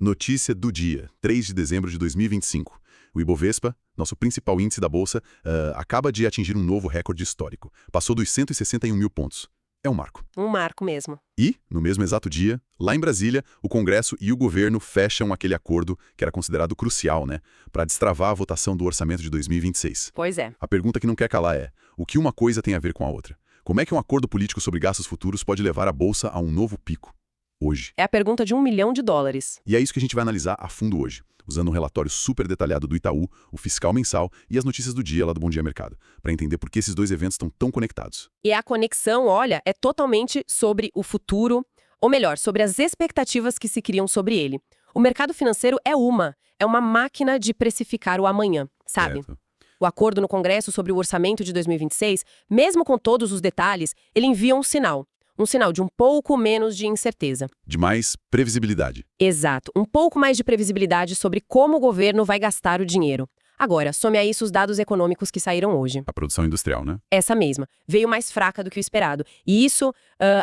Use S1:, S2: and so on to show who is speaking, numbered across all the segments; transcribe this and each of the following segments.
S1: Notícia do dia, 3 de dezembro de 2025. O Ibovespa, nosso principal índice da Bolsa, acaba de atingir um novo recorde histórico. Passou dos 161 mil pontos. É um marco.
S2: Um marco mesmo.
S1: E, no mesmo exato dia, lá em Brasília, o Congresso e o governo fecham aquele acordo que era considerado crucial, né? Para destravar a votação do orçamento de 2026.
S2: Pois é.
S1: A pergunta que não quer calar é, o que uma coisa tem a ver com a outra? Como é que um acordo político sobre gastos futuros pode levar a Bolsa a um novo pico? Hoje.
S2: É a pergunta de $1 milhão.
S1: E é isso que a gente vai analisar a fundo hoje, usando um relatório super detalhado do Itaú, o Fiscal Mensal e as notícias do dia lá do Bom Dia Mercado, para entender por que esses dois eventos estão tão conectados.
S2: E a conexão, olha, é totalmente sobre o futuro, ou melhor, sobre as expectativas que se criam sobre ele. O mercado financeiro é uma máquina de precificar o amanhã, sabe?
S1: Certo.
S2: O acordo no Congresso sobre o orçamento de 2026, mesmo com todos os detalhes, ele envia um sinal de um pouco menos de incerteza.
S1: De mais previsibilidade.
S2: Exato, um pouco mais de previsibilidade sobre como o governo vai gastar o dinheiro. Agora, some a isso os dados econômicos que saíram hoje.
S1: A produção industrial, né?
S2: Essa mesma, veio mais fraca do que o esperado. E isso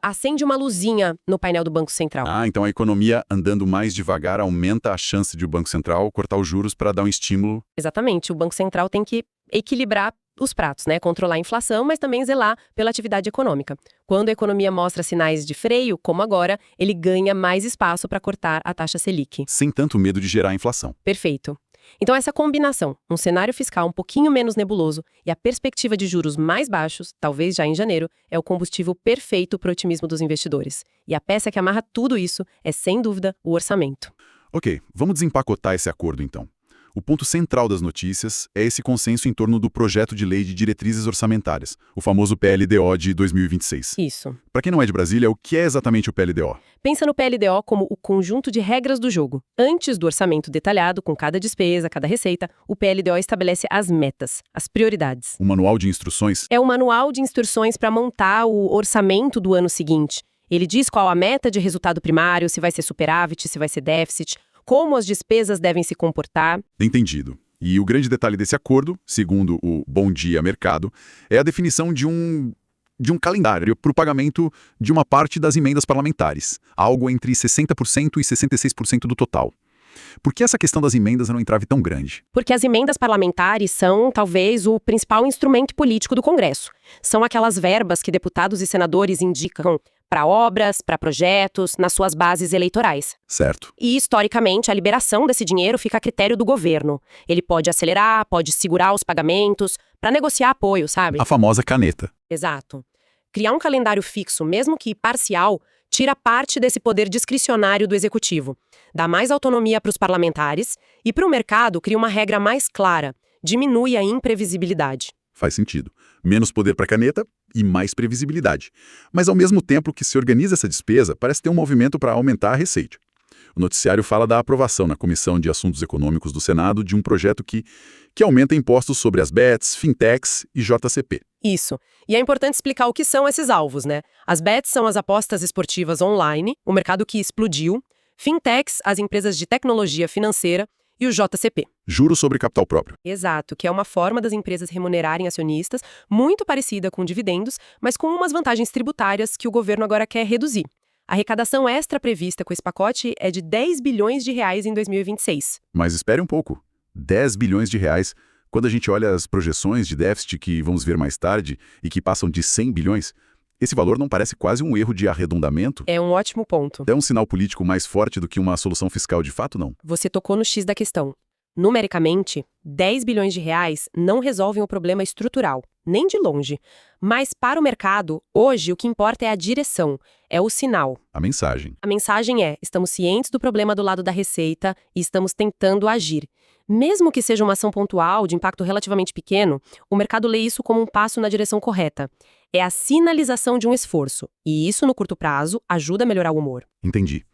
S2: acende uma luzinha no painel do Banco Central.
S1: Ah, então a economia andando mais devagar aumenta a chance de o Banco Central cortar os juros para dar um estímulo.
S2: Exatamente, o Banco Central tem que equilibrar os pratos, né? Controlar a inflação, mas também zelar pela atividade econômica. Quando a economia mostra sinais de freio, como agora, ele ganha mais espaço para cortar a taxa Selic.
S1: Sem tanto medo de gerar inflação.
S2: Perfeito. Então essa combinação, um cenário fiscal um pouquinho menos nebuloso e a perspectiva de juros mais baixos, talvez já em janeiro, é o combustível perfeito para o otimismo dos investidores. E a peça que amarra tudo isso é, sem dúvida, o orçamento.
S1: Ok, vamos desempacotar esse acordo então. O ponto central das notícias é esse consenso em torno do projeto de lei de diretrizes orçamentárias, o famoso PLDO de 2026.
S2: Isso.
S1: Para quem não é de Brasília, o que é exatamente o PLDO?
S2: Pensa no PLDO como o conjunto de regras do jogo. Antes do orçamento detalhado, com cada despesa, cada receita, o PLDO estabelece as metas, as prioridades.
S1: Um manual de instruções?
S2: É um manual de instruções para montar o orçamento do ano seguinte. Ele diz qual a meta de resultado primário, se vai ser superávit, se vai ser déficit, como as despesas devem se comportar.
S1: Entendido. E o grande detalhe desse acordo, segundo o Bom Dia Mercado, é a definição de um calendário para o pagamento de uma parte das emendas parlamentares, algo entre 60% e 66% do total. Por que essa questão das emendas é um entrave tão grande?
S2: Porque as emendas parlamentares são, talvez, o principal instrumento político do Congresso. São aquelas verbas que deputados e senadores indicam para obras, para projetos, nas suas bases eleitorais.
S1: Certo.
S2: E, historicamente, a liberação desse dinheiro fica a critério do governo. Ele pode acelerar, pode segurar os pagamentos, para negociar apoio, sabe?
S1: A famosa caneta.
S2: Exato. Criar um calendário fixo, mesmo que parcial, tira parte desse poder discricionário do executivo. Dá mais autonomia para os parlamentares e, para o mercado, cria uma regra mais clara, diminui a imprevisibilidade.
S1: Faz sentido. Menos poder para a caneta e mais previsibilidade. Mas, ao mesmo tempo que se organiza essa despesa, parece ter um movimento para aumentar a receita. O noticiário fala da aprovação na Comissão de Assuntos Econômicos do Senado de um projeto que aumenta impostos sobre as bets, fintechs e JCP.
S2: Isso. E é importante explicar o que são esses alvos, né? As bets são as apostas esportivas online, o mercado que explodiu, fintechs, as empresas de tecnologia financeira, e o JCP.
S1: Juros sobre capital próprio.
S2: Exato, que é uma forma das empresas remunerarem acionistas, muito parecida com dividendos, mas com umas vantagens tributárias que o governo agora quer reduzir. A arrecadação extra prevista com esse pacote é de R$10 bilhões em 2026.
S1: Mas espere um pouco. R$10 bilhões. Quando a gente olha as projeções de déficit que vamos ver mais tarde e que passam de 100 bilhões, esse valor não parece quase um erro de arredondamento?
S2: É um ótimo ponto.
S1: É um sinal político mais forte do que uma solução fiscal de fato, não?
S2: Você tocou no X da questão. Numericamente, R$10 bilhões não resolvem o problema estrutural, nem de longe. Mas para o mercado, hoje o que importa é a direção, é o sinal.
S1: A mensagem.
S2: A mensagem é, estamos cientes do problema do lado da receita e estamos tentando agir. Mesmo que seja uma ação pontual, de impacto relativamente pequeno, o mercado lê isso como um passo na direção correta. É a sinalização de um esforço, e isso, no curto prazo, ajuda a melhorar o humor.
S1: Entendi.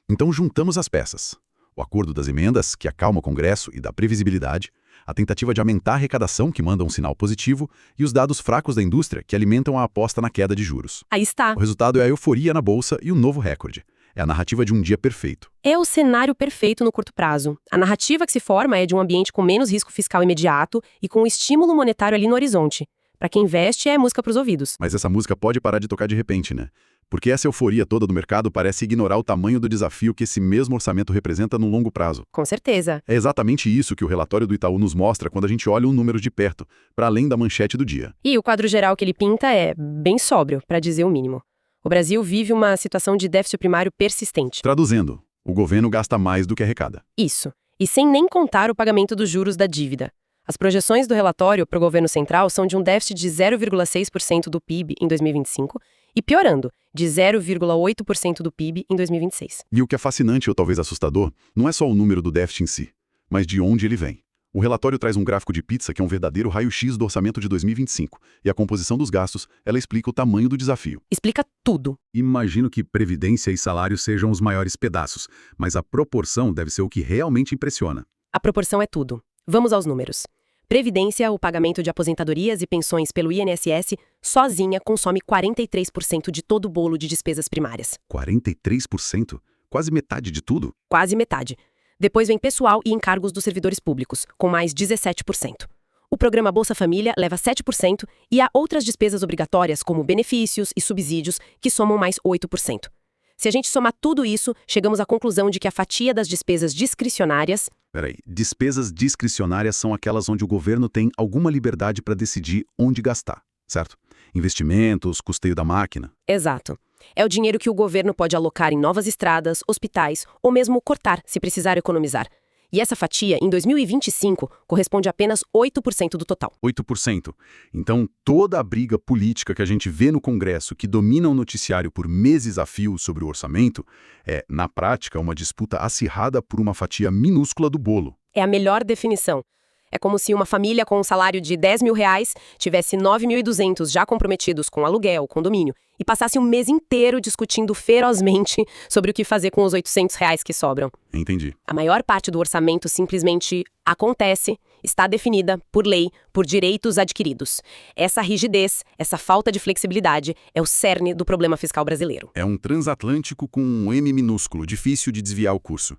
S1: Então juntamos as peças. O acordo das emendas, que acalma o Congresso e dá previsibilidade, a tentativa de aumentar a arrecadação, que manda um sinal positivo, e os dados fracos da indústria, que alimentam a aposta na queda de juros.
S2: Aí está.
S1: O resultado é a euforia na Bolsa e o novo recorde. É a narrativa de um dia perfeito.
S2: É o cenário perfeito no curto prazo. A narrativa que se forma é de um ambiente com menos risco fiscal imediato e com um estímulo monetário ali no horizonte. Para quem investe, é música para os ouvidos.
S1: Mas essa música pode parar de tocar de repente, né? Porque essa euforia toda do mercado parece ignorar o tamanho do desafio que esse mesmo orçamento representa no longo prazo.
S2: Com certeza.
S1: É exatamente isso que o relatório do Itaú nos mostra quando a gente olha o número de perto, para além da manchete do dia.
S2: E o quadro geral que ele pinta é bem sóbrio, para dizer o mínimo. O Brasil vive uma situação de déficit primário persistente.
S1: Traduzindo, o governo gasta mais do que arrecada.
S2: Isso. E sem nem contar o pagamento dos juros da dívida. As projeções do relatório para o governo central são de um déficit de 0,6% do PIB em 2025 e, piorando, de 0,8% do PIB em 2026.
S1: E o que é fascinante ou talvez assustador não é só o número do déficit em si, mas de onde ele vem. O relatório traz um gráfico de pizza que é um verdadeiro raio-x do orçamento de 2025, e a composição dos gastos, ela explica o tamanho do desafio.
S2: Explica tudo.
S3: Imagino que previdência e salário sejam os maiores pedaços, mas a proporção deve ser o que realmente impressiona.
S2: A proporção é tudo. Vamos aos números. Previdência, o pagamento de aposentadorias e pensões pelo INSS, sozinha consome 43% de todo o bolo de despesas primárias.
S3: 43%? Quase metade de tudo?
S2: Quase metade. Depois vem pessoal e encargos dos servidores públicos, com mais 17%. O programa Bolsa Família leva 7% e há outras despesas obrigatórias, como benefícios e subsídios, que somam mais 8%. Se a gente somar tudo isso, chegamos à conclusão de que a fatia das despesas discricionárias...
S3: Peraí, despesas discricionárias são aquelas onde o governo tem alguma liberdade para decidir onde gastar, certo? Investimentos, custeio da máquina.
S2: Exato. É o dinheiro que o governo pode alocar em novas estradas, hospitais ou mesmo cortar se precisar economizar. E essa fatia, em 2025, corresponde a apenas 8% do total.
S3: 8%. Então, toda a briga política que a gente vê no Congresso, que domina o noticiário por meses a fio sobre o orçamento, é, na prática, uma disputa acirrada por uma fatia minúscula do bolo.
S2: É a melhor definição. É como se uma família com um salário de R$10 mil tivesse 9.200 já comprometidos com aluguel, condomínio, e passasse um mês inteiro discutindo ferozmente sobre o que fazer com os R$800 que sobram.
S3: Entendi.
S2: A maior parte do orçamento simplesmente acontece, está definida por lei, por direitos adquiridos. Essa rigidez, essa falta de flexibilidade é o cerne do problema fiscal brasileiro.
S3: É um transatlântico com um M minúsculo, difícil de desviar o curso.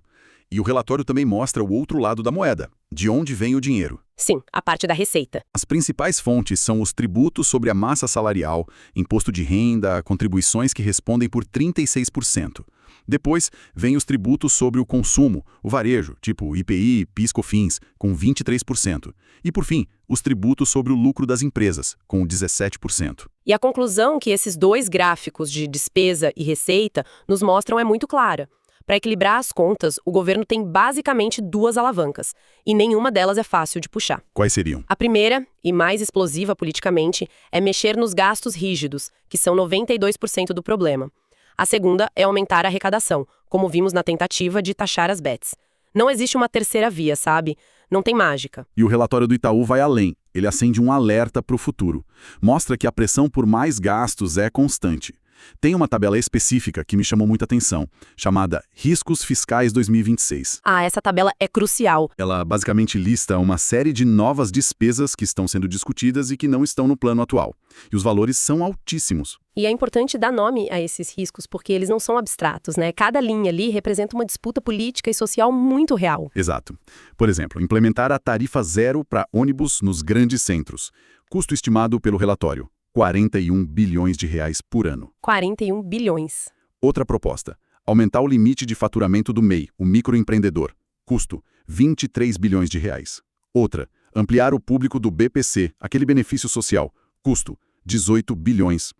S3: E o relatório também mostra o outro lado da moeda, de onde vem o dinheiro.
S2: Sim, a parte da receita.
S3: As principais fontes são os tributos sobre a massa salarial, imposto de renda, contribuições que respondem por 36%. Depois, vem os tributos sobre o consumo, o varejo, tipo IPI, PIS, COFINS, com 23%. E, por fim, os tributos sobre o lucro das empresas, com 17%.
S2: E a conclusão que esses dois gráficos de despesa e receita nos mostram é muito clara. Para equilibrar as contas, o governo tem basicamente duas alavancas, e nenhuma delas é fácil de puxar.
S1: Quais seriam?
S2: A primeira, e mais explosiva politicamente, é mexer nos gastos rígidos, que são 92% do problema. A segunda é aumentar a arrecadação, como vimos na tentativa de taxar as bets. Não existe uma terceira via, sabe? Não tem mágica.
S1: E o relatório do Itaú vai além. Ele acende um alerta para o futuro. Mostra que a pressão por mais gastos é constante. Tem uma tabela específica que me chamou muita atenção, chamada Riscos Fiscais 2026.
S2: Ah, essa tabela é crucial.
S1: Ela basicamente lista uma série de novas despesas que estão sendo discutidas e que não estão no plano atual. E os valores são altíssimos.
S2: E é importante dar nome a esses riscos, porque eles não são abstratos, né? Cada linha ali representa uma disputa política e social muito real.
S1: Exato. Por exemplo, implementar a tarifa zero para ônibus nos grandes centros. Custo estimado pelo relatório. 41 bilhões de reais por ano.
S2: 41 bilhões.
S1: Outra proposta, aumentar o limite de faturamento do MEI, o microempreendedor. Custo, 23 bilhões de reais. Outra, ampliar o público do BPC, aquele benefício social. Custo, 18 bilhões.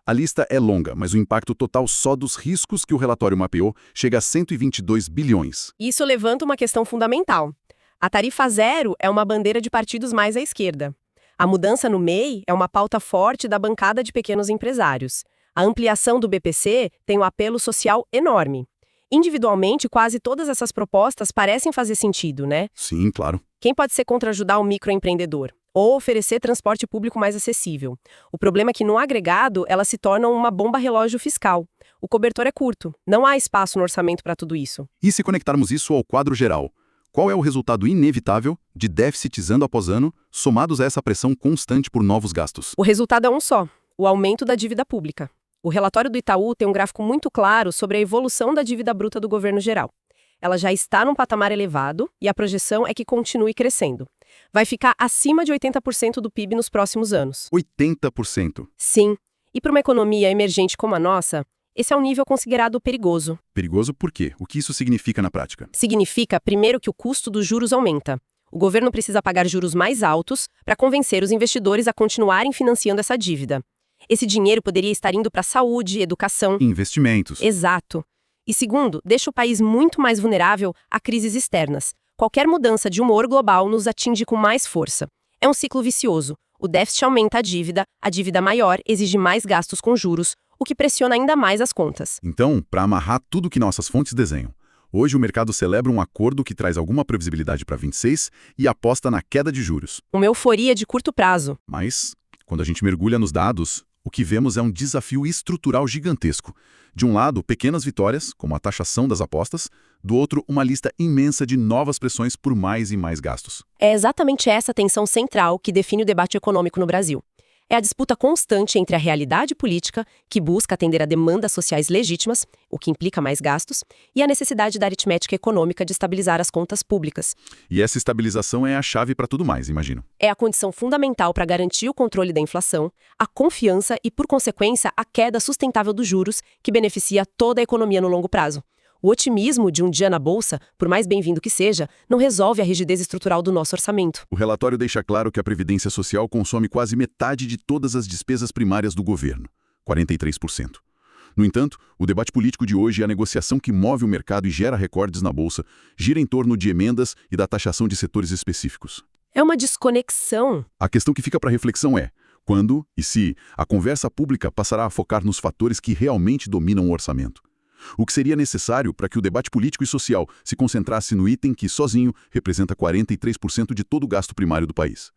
S1: A lista é longa, mas o impacto total só dos riscos que o relatório mapeou chega a 122 bilhões.
S2: Isso levanta uma questão fundamental. A tarifa zero é uma bandeira de partidos mais à esquerda. A mudança no MEI é uma pauta forte da bancada de pequenos empresários. A ampliação do BPC tem um apelo social enorme. Individualmente, quase todas essas propostas parecem fazer sentido, né?
S1: Sim, claro.
S2: Quem pode ser contra ajudar o microempreendedor? Ou oferecer transporte público mais acessível? O problema é que, no agregado, elas se tornam uma bomba relógio fiscal. O cobertor é curto. Não há espaço no orçamento para tudo isso.
S1: E se conectarmos isso ao quadro geral? Qual é o resultado inevitável de déficits ano após ano, somados a essa pressão constante por novos gastos?
S2: O resultado é um só: o aumento da dívida pública. O relatório do Itaú tem um gráfico muito claro sobre a evolução da dívida bruta do governo geral. Ela já está num patamar elevado e a projeção é que continue crescendo. Vai ficar acima de 80% do PIB nos próximos anos.
S3: 80%.
S2: Sim, e para uma economia emergente como a nossa, esse é um nível considerado perigoso.
S3: Perigoso por quê? O que isso significa na prática?
S2: Significa, primeiro, que o custo dos juros aumenta. O governo precisa pagar juros mais altos para convencer os investidores a continuarem financiando essa dívida. Esse dinheiro poderia estar indo para saúde, educação.
S3: Investimentos.
S2: Exato. E segundo, deixa o país muito mais vulnerável a crises externas. Qualquer mudança de humor global nos atinge com mais força. É um ciclo vicioso. O déficit aumenta a dívida maior exige mais gastos com juros, o que pressiona ainda mais as contas.
S3: Então, para amarrar tudo que nossas fontes desenham, hoje o mercado celebra um acordo que traz alguma previsibilidade para 26 e aposta na queda de juros.
S2: Uma euforia de curto prazo.
S3: Mas, quando a gente mergulha nos dados, o que vemos é um desafio estrutural gigantesco. De um lado, pequenas vitórias, como a taxação das apostas, do outro, uma lista imensa de novas pressões por mais e mais gastos.
S2: É exatamente essa tensão central que define o debate econômico no Brasil. É a disputa constante entre a realidade política, que busca atender a demandas sociais legítimas, o que implica mais gastos, e a necessidade da aritmética econômica de estabilizar as contas públicas.
S3: E essa estabilização é a chave para tudo mais, imagino.
S2: É a condição fundamental para garantir o controle da inflação, a confiança e, por consequência, a queda sustentável dos juros, que beneficia toda a economia no longo prazo. O otimismo de um dia na Bolsa, por mais bem-vindo que seja, não resolve a rigidez estrutural do nosso orçamento.
S3: O relatório deixa claro que a Previdência Social consome quase metade de todas as despesas primárias do governo, 43%. No entanto, o debate político de hoje e a negociação que move o mercado e gera recordes na Bolsa gira em torno de emendas e da taxação de setores específicos.
S2: É uma desconexão.
S3: A questão que fica para reflexão é: quando e se a conversa pública passará a focar nos fatores que realmente dominam o orçamento? O que seria necessário para que o debate político e social se concentrasse no item que, sozinho, representa 43% de todo o gasto primário do país?